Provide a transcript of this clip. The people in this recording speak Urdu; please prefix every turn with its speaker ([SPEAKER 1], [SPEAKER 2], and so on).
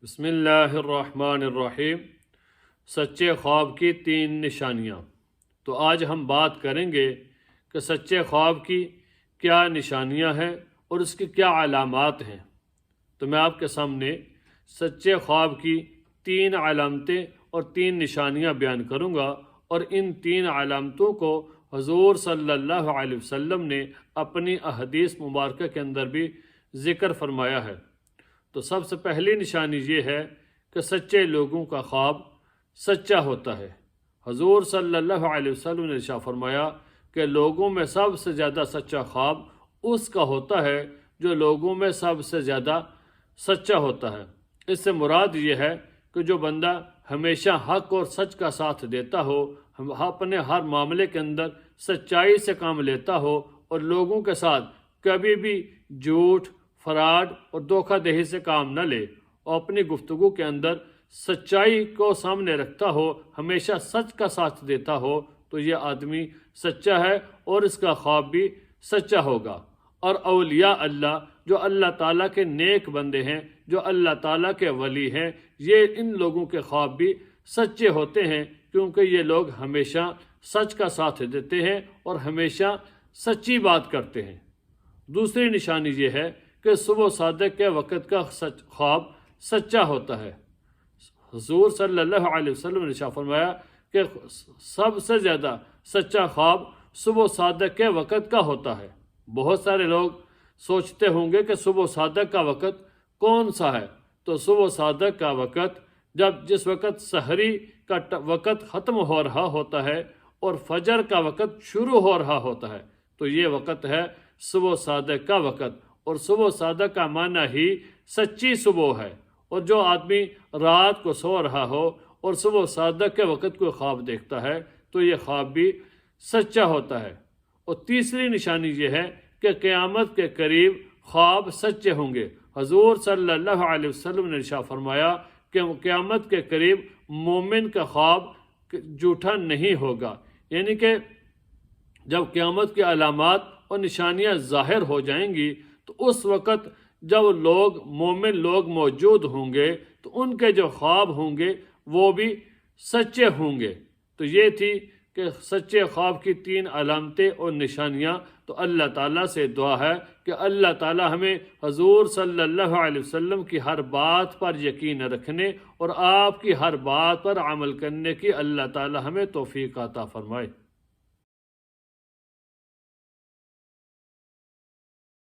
[SPEAKER 1] بسم اللہ الرحمن الرحیم۔ سچے خواب کی 3 نشانیاں۔ تو آج ہم بات کریں گے کہ سچے خواب کی کیا نشانیاں ہیں اور اس کی کیا علامات ہیں۔ تو میں آپ کے سامنے سچے خواب کی 3 علامتیں اور 3 نشانیاں بیان کروں گا، اور ان 3 علامتوں کو حضور صلی اللہ علیہ وسلم نے اپنی احادیث مبارکہ کے اندر بھی ذکر فرمایا ہے۔ تو سب سے پہلی نشانی یہ ہے کہ سچے لوگوں کا خواب سچا ہوتا ہے۔ حضور صلی اللہ علیہ وسلم نے ارشاد فرمایا کہ لوگوں میں سب سے زیادہ سچا خواب اس کا ہوتا ہے جو لوگوں میں سب سے زیادہ سچا ہوتا ہے۔ اس سے مراد یہ ہے کہ جو بندہ ہمیشہ حق اور سچ کا ساتھ دیتا ہو، اپنے ہر معاملے کے اندر سچائی سے کام لیتا ہو، اور لوگوں کے ساتھ کبھی بھی جھوٹ، فراڈ اور دھوکہ دہی سے کام نہ لے، اور اپنی گفتگو کے اندر سچائی کو سامنے رکھتا ہو، ہمیشہ سچ کا ساتھ دیتا ہو، تو یہ آدمی سچا ہے اور اس کا خواب بھی سچا ہوگا۔ اور اولیاء اللہ، جو اللہ تعالیٰ کے نیک بندے ہیں، جو اللہ تعالیٰ کے ولی ہیں، ان لوگوں کے خواب بھی سچے ہوتے ہیں، کیونکہ یہ لوگ ہمیشہ سچ کا ساتھ دیتے ہیں اور ہمیشہ سچی بات کرتے ہیں۔ دوسری نشانی یہ ہے کہ صبح صادق کے وقت کا خواب سچا ہوتا ہے۔ حضور صلی اللہ علیہ وسلم نے ارشاد فرمایا کہ سب سے زیادہ سچا خواب صبح صادق کے وقت کا ہوتا ہے۔ بہت سارے لوگ سوچتے ہوں گے کہ صبح صادق کا وقت کون سا ہے؟ تو صبح صادق کا وقت جس وقت سحری کا وقت ختم ہو رہا ہوتا ہے اور فجر کا وقت شروع ہو رہا ہوتا ہے، تو یہ وقت ہے صبح صادق کا وقت۔ اور صبح صادق کا معنی ہی سچی صبح ہے۔ اور جو آدمی رات کو سو رہا ہو اور صبح صادق کے وقت کوئی خواب دیکھتا ہے تو یہ خواب بھی سچا ہوتا ہے۔ اور تیسری نشانی یہ ہے کہ قیامت کے قریب خواب سچے ہوں گے۔ حضور صلی اللہ علیہ وسلم نے ارشاد فرمایا کہ قیامت کے قریب مومن کا خواب جھوٹا نہیں ہوگا، یعنی کہ جب قیامت کی علامات اور نشانیاں ظاہر ہو جائیں گی تو اس وقت جب مومن لوگ موجود ہوں گے تو ان کے جو خواب ہوں گے وہ بھی سچے ہوں گے۔ تو یہ تھی کہ سچے خواب کی 3 علامتیں اور نشانیاں۔ تو اللہ تعالیٰ سے دعا ہے کہ اللہ تعالیٰ ہمیں حضور صلی اللہ علیہ وسلم کی ہر بات پر یقین رکھنے اور آپ کی ہر بات پر عمل کرنے کی اللہ تعالیٰ ہمیں توفیق عطا فرمائے۔